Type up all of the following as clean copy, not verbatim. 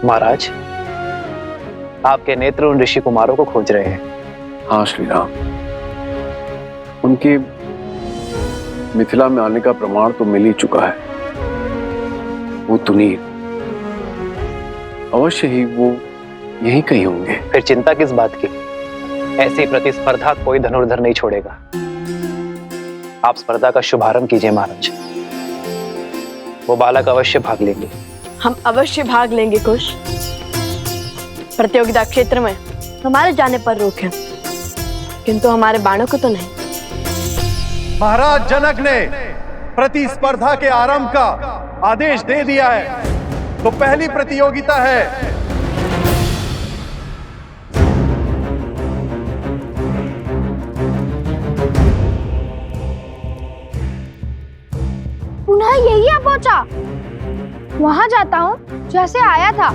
महाराज, आपके नेत्र उन ऋषि कुमारों को खोज रहे हैं। हाँ श्री राम, उनके मिथिला में आने का प्रमाण तो मिल ही चुका है। वो तुनीर, अवश्य ही वो यहीं कहीं होंगे। फिर चिंता किस बात की? ऐसी प्रतिस्पर्धा कोई धनुर्धर नहीं छोड़ेगा। आप स्पर्धा का शुभारंभ कीजिए महाराज। वो बालक अवश्य भाग लेंगे। हम अवश्य भाग लेंगे कुश। प्रतियोगिता क्षेत्र में हमारे जाने पर रोक है, किंतु हमारे बाणों को तो नहीं। महाराज जनक ने प्रतिस्पर्धा के आरंभ का आदेश दे दिया है, तो पहली प्रतियोगिता है पुनः यही आ पहुंचा। वहां जाता हूं जैसे आया था।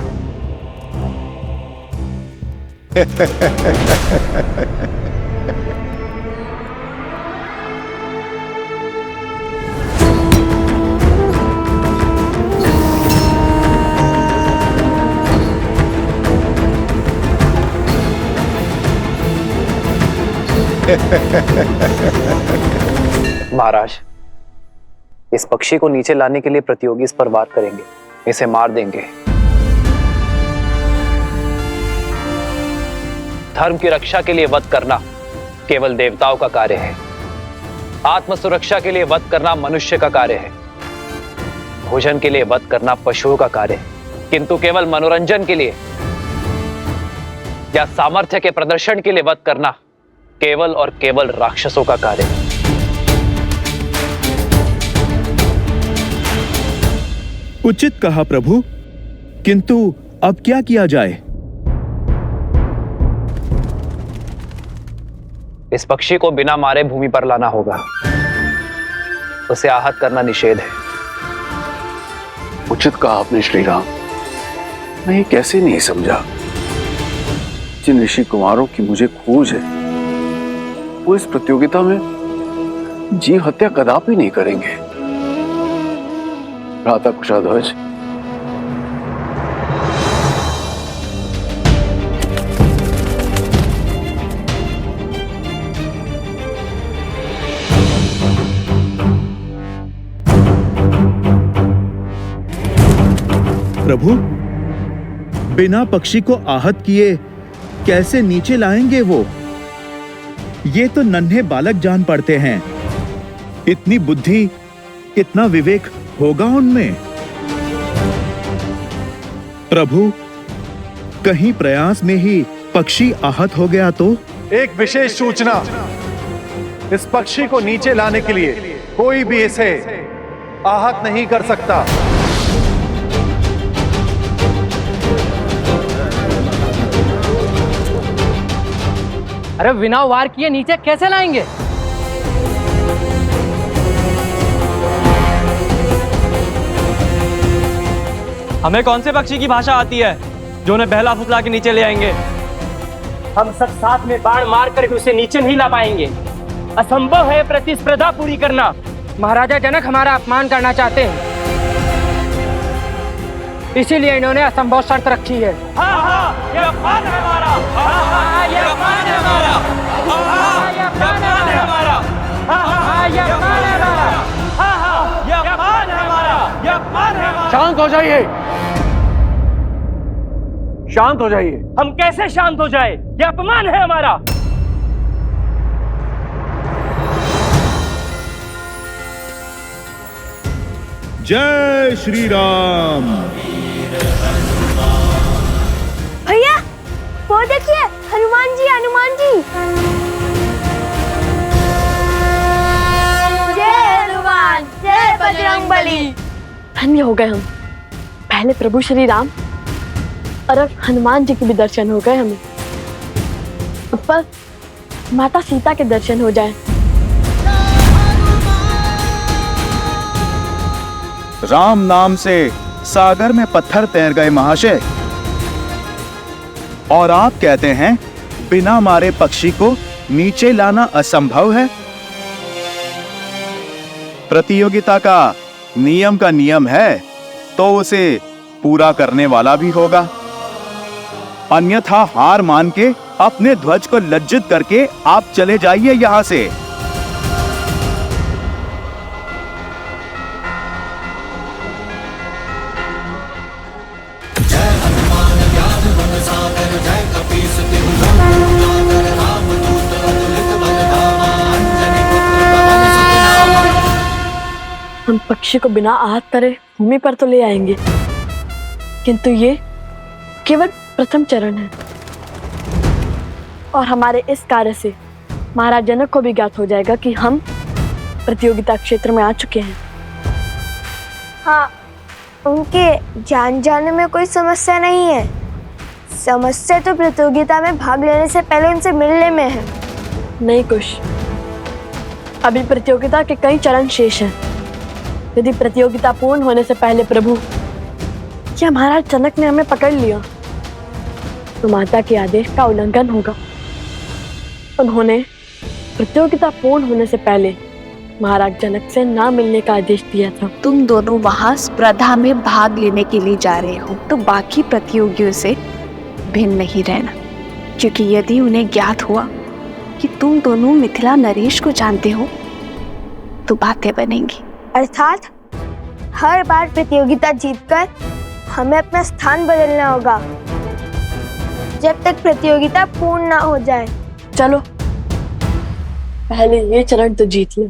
महाराज, इस पक्षी को नीचे लाने के लिए प्रतियोगी इस पर वार करेंगे, इसे मार देंगे। धर्म की रक्षा के लिए वध करना केवल देवताओं का कार्य है। आत्म सुरक्षा के लिए वध करना मनुष्य का कार्य है। भोजन के लिए वध करना पशुओं का कार्य है। किंतु केवल मनोरंजन के लिए या सामर्थ्य के प्रदर्शन के लिए वध करना केवल और केवल राक्षसों का कार्य है। उचित कहा प्रभु, किंतु अब क्या किया जाए? इस पक्षी को बिना मारे भूमि पर लाना होगा। उसे आहत करना निषेध है। उचित कहा आपने श्री राम। मैं ये कैसे नहीं समझा। जिन ऋषि कुमारों की मुझे खोज है, वो इस प्रतियोगिता में जीव हत्या कदापि नहीं करेंगे। भ्राता कुशाध्वज, प्रभु, बिना पक्षी को आहत किए कैसे नीचे लाएंगे वो? ये तो नन्हे बालक जान पड़ते हैं। इतनी बुद्धि, इतना विवेक होगा उनमें? प्रभु, कहीं प्रयास में ही पक्षी आहत हो गया तो? एक विशेष सूचना, इस पक्षी को नीचे लाने के लिए कोई भी इसे आहत नहीं कर सकता। अरे बिना वार किए नीचे कैसे लाएंगे? हमें कौन से पक्षी की भाषा आती है जो उन्हें बहला फुसला के नीचे ले आएंगे? हम सब साथ में बाण मार कर भी उसे नीचे नहीं ला पाएंगे। असंभव है प्रतिस्पर्धा पूरी करना। महाराजा जनक हमारा अपमान करना चाहते हैं, इसीलिए इन्होंने असंभव शर्त रखी है। हाँ हाँ, ये अपमान है हमारा। हाँ हाँ, ये अपमान है हमारा। हाँ हाँ, ये अपमान है हमारा। हाँ हाँ, ये अपमान है हमारा। हाँ हाँ, ये अपमान है हमारा। ये अपमान है हमारा। शांत हो जाइए, शांत हो जाइए। हम कैसे शांत हो जाए? ये अपमान है हमारा। जय श्री राम। भैया वो देखिए, हनुमान जी, हनुमान जी। जय हनुमान, जय बजरंगबली। धन्य हो गए हम। पहले प्रभु श्री राम और अब हनुमान जी के भी दर्शन हो गए हमें। ऊपर माता सीता के दर्शन हो जाए। राम नाम से सागर में पत्थर तैर गए महाशय, और आप कहते हैं बिना मारे पक्षी को नीचे लाना असंभव है। प्रतियोगिता का नियम है तो उसे पूरा करने वाला भी होगा। अन्यथा हार मान के अपने ध्वज को लज्जित करके आप चले जाइए यहाँ से। हम पक्षी को बिना आहत करे भूमि पर तो ले आएंगे, किंतु ये केवल प्रथम चरण है और हमारे इस कार्य से महाराज जनक को भी ज्ञात हो जाएगा कि हम प्रतियोगिता क्षेत्र में आ चुके हैं। हाँ, उनके जान जाने में कोई समस्या नहीं है। समस्या तो प्रतियोगिता में भाग लेने से पहले उनसे मिलने में है। नहीं कुश, अभी प्रतियोगिता के कई चरण शेष हैं। यदि प्रतियोगिता पूर्ण होने से पहले प्रभु या महाराज जनक ने हमें पकड़ लिया तो माता के आदेश का उल्लंघन होगा। उन्होंने प्रतियोगिता पूर्ण होने से पहले महाराज जनक से ना मिलने का आदेश दिया था। तुम दोनों वहां स्पर्धा में भाग लेने के लिए जा रहे हो तो बाकी प्रतियोगियों से भिन्न नहीं रहना, क्योंकि यदि उन्हें ज्ञात हुआ कि तुम दोनों मिथिला नरेश को जानते हो तो बातें बनेंगी। अर्थात हर बार प्रतियोगिता जीतकर हमें अपना स्थान बदलना होगा जब तक प्रतियोगिता पूर्ण ना हो जाए। चलो पहले ये चरण तो जीत ले।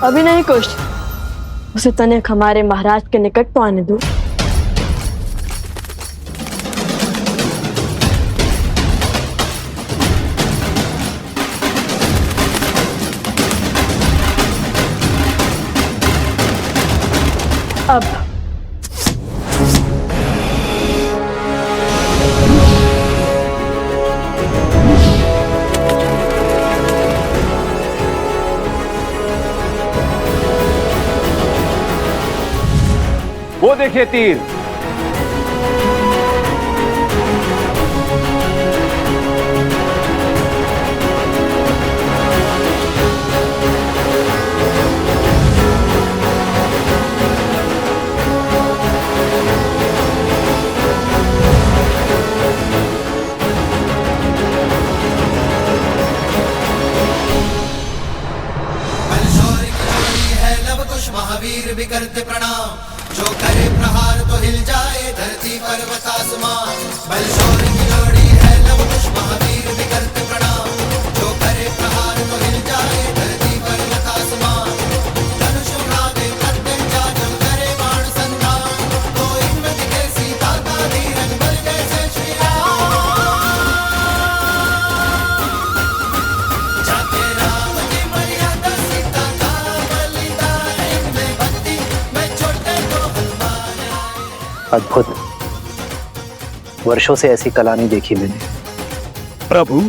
अभी नहीं कुछ, उसे तनिक हमारे महाराज के निकट तो आने दो। अब वो देखिए तीर। महावीर भी करते प्रणाम, जो करे प्रहार तो हिल जाए धरती पर्वत आसमान। बलशौरी की जोड़ी है लव कुश महावीर भी करते प्रणाम, जो करे प्रहार तो हिल जाए धरती पर्वत आसमान। धनुष उठावे प्रत्यंचा जब करे बाण संधान, तो इनमें दिखे सीता का धीरज बल जैसे श्री राम। जाके राम की मर्यादा सीता का बलिदान, इनमें भक्ति में छोटे को हनुमान आए। अद्भुत, वर्षों से ऐसी कला नहीं देखी मैंने। प्रभु,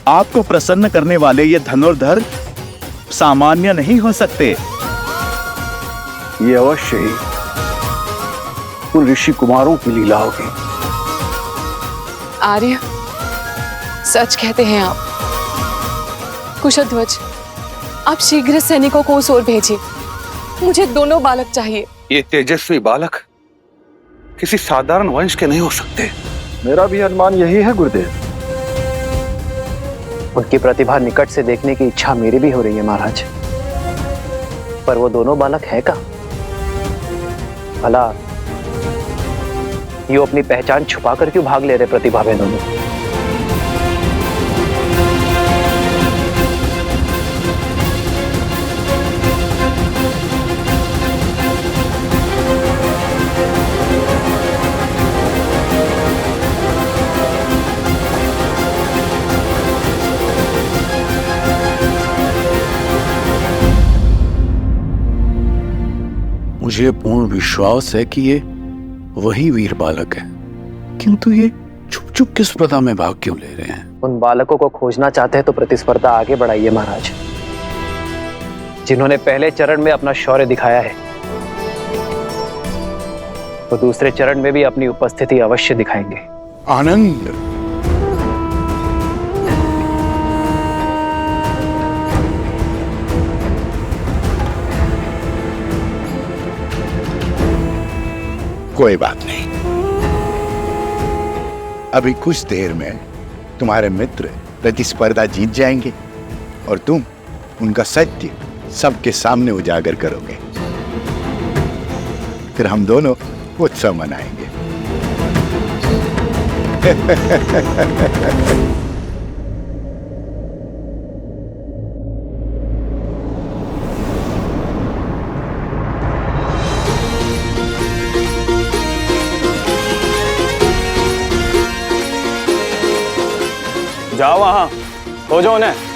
आपको प्रसन्न करने वाले ये धनुर्धर सामान्य नहीं हो सकते। ये अवश्य ही उन ऋषि कुमारों की लीला होगी। आर्य, सच कहते हैं आप। कुशध्वज, आप शीघ्र सैनिकों को उस ओर भेजिए। मुझे दोनों बालक चाहिए। ये तेजस्वी बालक किसी साधारण वंश के नहीं हो सकते। मेरा भी अनुमान यही है गुरुदेव। उनकी प्रतिभा निकट से देखने की इच्छा मेरी भी हो रही है महाराज, पर वो दोनों बालक है का? भला यूं अपनी पहचान छुपाकर क्यों भाग ले रहे प्रतिभा में दोनों? मुझे पूर्ण विश्वास है कि ये वही वीर बालक है, किंतु ये छुप चुप किस प्रथा में भाग क्यों ले रहे हैं? उन बालकों को खोजना चाहते हैं तो प्रतिस्पर्धा आगे बढ़ाइए महाराज। जिन्होंने पहले चरण में अपना शौर्य दिखाया है वो दूसरे चरण में भी अपनी उपस्थिति अवश्य दिखाएंगे। आनंद, कोई बात नहीं, अभी कुछ देर में तुम्हारे मित्र प्रतिस्पर्धा जीत जाएंगे और तुम उनका सत्य सबके सामने उजागर करोगे। फिर हम दोनों उत्सव मनाएंगे। जाओ वहां, खोजो उन्हें।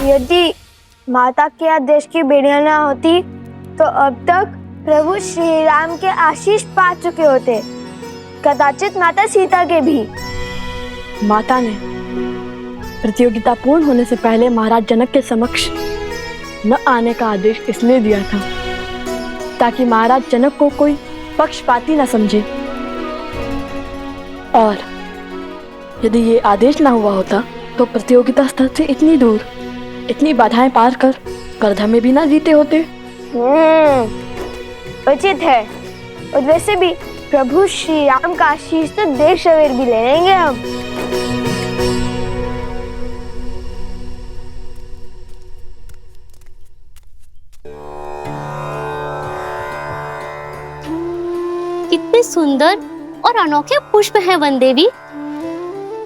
यदि माता के आदेश की बेड़ियां ना होती तो अब तक प्रभु श्री राम के आशीष पा चुके होते, कदाचित माता सीता के भी। माता ने प्रतियोगिता पूर्ण होने से पहले महाराज जनक के समक्ष न आने का आदेश इसलिए दिया था ताकि महाराज जनक को कोई पक्षपाती न समझे, और यदि ये आदेश ना हुआ होता तो प्रतियोगिता स्थल से इतनी दूर, इतनी बाधाएं पार कर स्पर्धा में भी ना जीते होते। उचित है। और वैसे भी प्रभु श्री राम का आशीष तो देर सवेर भी ले लेंगे हम। कितने सुंदर और अनोखे पुष्प हैं वन देवी,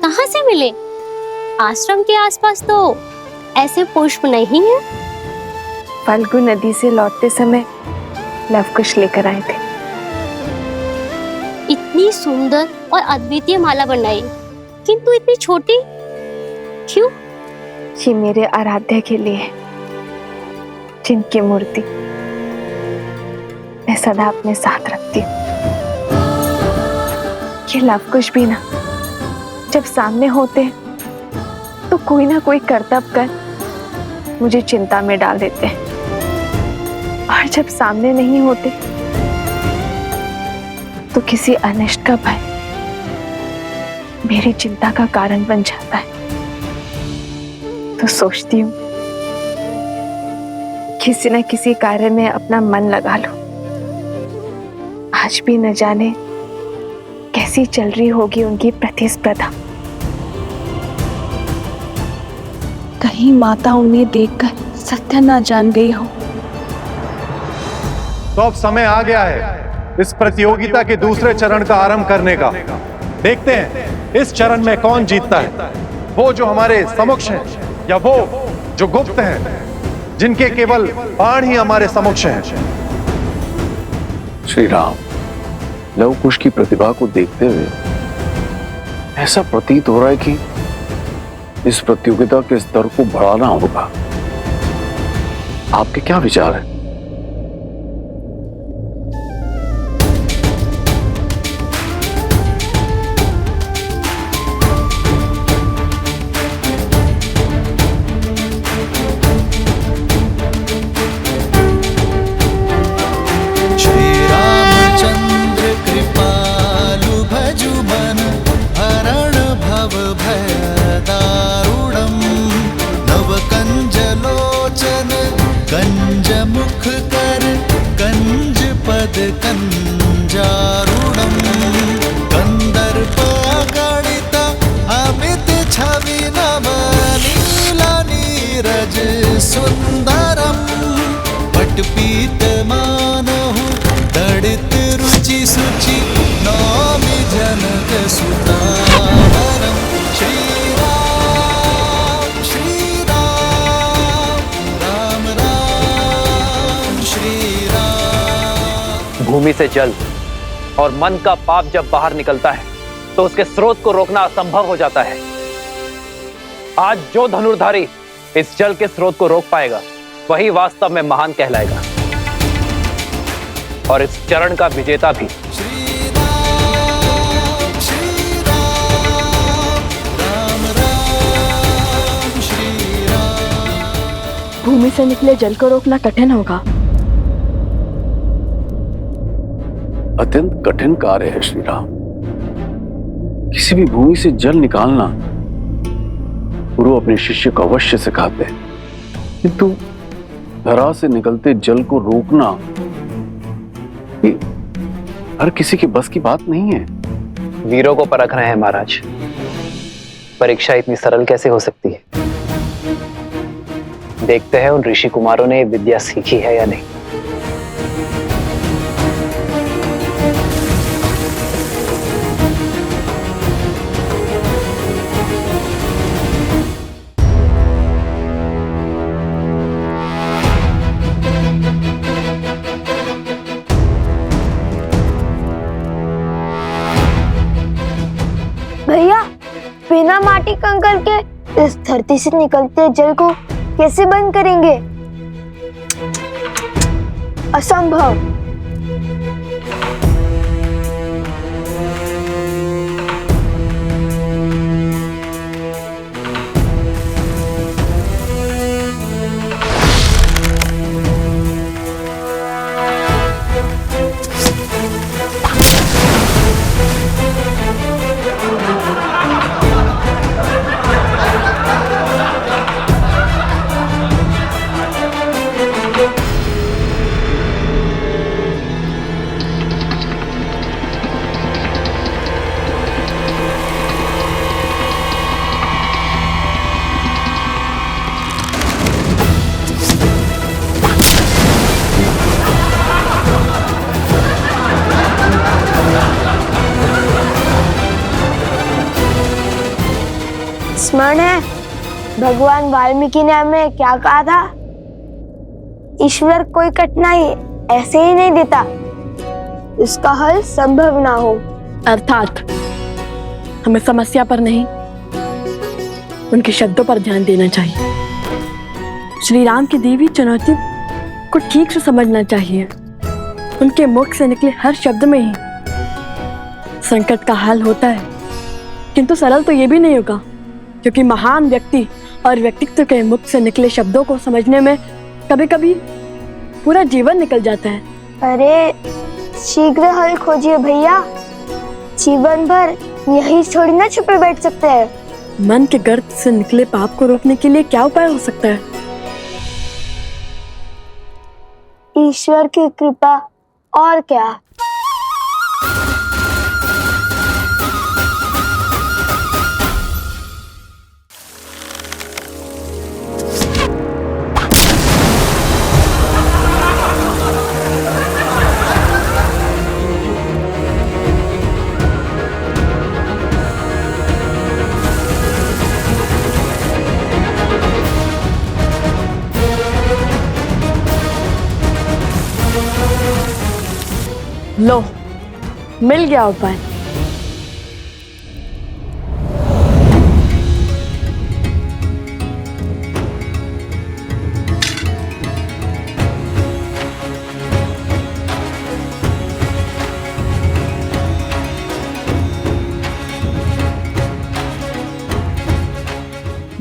कहाँ से मिले? आश्रम के आसपास तो ऐसे पुष्प नहीं है। फाल्गु नदी से लौटते समय लवकुश लेकर आए थे। इतनी सुंदर और अद्वितीय माला बनाई, किंतु इतनी छोटी क्यों? ये मेरे आराध्य के लिए, जिनकी मूर्ति मैं सदा अपने साथ रखती हूँ। ये लवकुश भी ना जब सामने होते तो कोई ना कोई करतब कर मुझे चिंता में डाल देते हैं, और जब सामने नहीं होते तो किसी अनिष्ट का भय मेरी चिंता का कारण बन जाता है। तो सोचती हूँ किसी न किसी कार्य में अपना मन लगा लो। आज भी न जाने कैसी चल रही होगी उनकी प्रतिस्पर्धा। कहीं माता उन्हें देखकर सत्य न जान गई हो। तो अब समय आ गया है इस प्रतियोगिता के दूसरे चरण का आरंभ करने का। देखते हैं इस चरण में कौन जीतता है, वो जो हमारे समक्ष हैं या वो जो गुप्त हैं, जिनके केवल बाण ही हमारे समक्ष हैं। श्री राम, लवकुश की प्रतिभा को देखते हुए ऐसा प्रतीत हो रहा है कि इस प्रतियोगिता के स्तर को बढ़ाना होगा। आपके क्या विचार हैं? कंजलोचन कंजमुख भूमि से जल और मन का पाप जब बाहर निकलता है तो उसके स्रोत को रोकना असंभव हो जाता है। आज जो धनुर्धारी इस जल के स्रोत को रोक पाएगा वही वास्तव में महान कहलाएगा और इस चरण का विजेता भी। भूमि से निकले जल को रोकना कठिन होगा। अत्यंत कठिन कार्य है श्री राम। किसी भी भूमि से जल निकालना गुरु अपने शिष्य को अवश्य सिखाते हैं, किंतु धरा से निकलते जल को रोकना ये हर किसी के बस की बात नहीं है। वीरों को परख रहे हैं महाराज। परीक्षा इतनी सरल कैसे हो सकती है? देखते हैं उन ऋषि कुमारों ने विद्या सीखी है या नहीं। भैया, बिना माटी कंकड़ के इस धरती से निकलते जल को कैसे बंद करेंगे? असंभव। स्मरण है भगवान वाल्मीकि ने हमें क्या कहा था? ईश्वर कोई कठिनाई ऐसे ही नहीं देता, इसका हल संभव ना हो। अर्थात हमें समस्या पर नहीं, उनके शब्दों पर ध्यान देना चाहिए। श्री राम की दी हुई चुनौती को ठीक से समझना चाहिए। उनके मुख से निकले हर शब्द में ही संकट का हल होता है, किंतु सरल तो ये भी नहीं होगा, क्योंकि महान व्यक्ति और व्यक्तित्व के मुख से निकले शब्दों को समझने में कभी कभी पूरा जीवन निकल जाता है। अरे शीघ्र हल खोजिए भैया, जीवन भर यही थोड़ी ना छुपे बैठ सकते हैं। मन के गर्त से निकले पाप को रोकने के लिए क्या उपाय हो सकता है? ईश्वर की कृपा, और क्या। लो, मिल गया उपाय।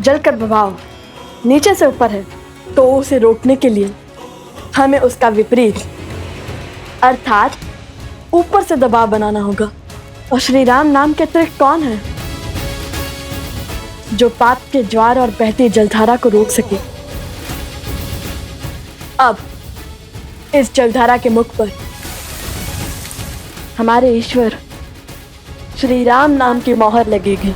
जल का प्रभाव नीचे से ऊपर है, तो उसे रोकने के लिए हमें उसका विपरीत अर्थात ऊपर से दबाव बनाना होगा। और श्री राम नाम के अतिरिक्त कौन है जो पाप के ज्वार और बहती जलधारा को रोक सके? अब इस जलधारा के मुख पर हमारे ईश्वर श्री राम नाम की मोहर लगेगी।